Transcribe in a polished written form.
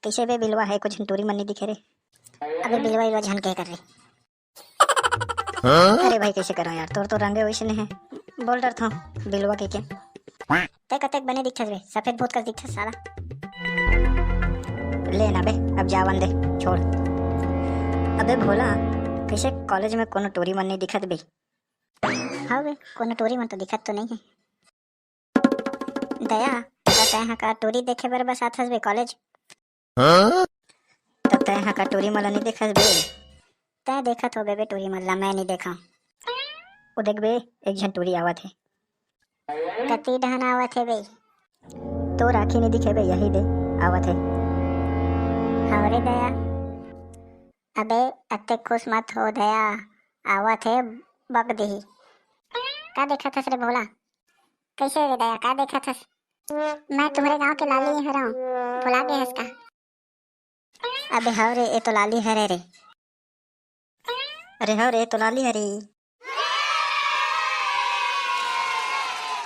कैसे बे बिलवा है कुछ टोरी मन्नी दिखे रे। अबे बिलवा इलवा झन के कर रहे। अरे भाई कैसे करो यार, तोर तो रंगे वैसे है। बोल डर था बिलवा के क्या ते कतेक बने दिखत रे, सफेद भूत का दिखत साला। ले ना बे अब जावन दे छोड़। अबे भोला कैसे कॉलेज में कोनो टोरी मन नहीं दिखत बे। हाँ बे कोनो टोरी मन तो दिखत तो नहीं है। दया तय का टोरी देखे बर बस आथस बे कॉलेज। तब तय का टोरी मला नहीं देखस बे। तय देखत हो बे टोरी मल्ला, मैं नहीं देखा। वो देख बे एक झन टोरी आवत है। कति डहन आवत है बे। तो राखी नहीं दिखे बे, यही दे आवत है। हवरे दया अबे अत्ते खुश मत हो दया, आवत है बक देही। का देखा थस रे भोला? कैसे रे दया का देखा थस? मैं तुम्हारे गांव के लाली है रहा, भुला गए हस का? अबे हवरे ये तो लाली है रे। अरे हवरे तो लाली है रे।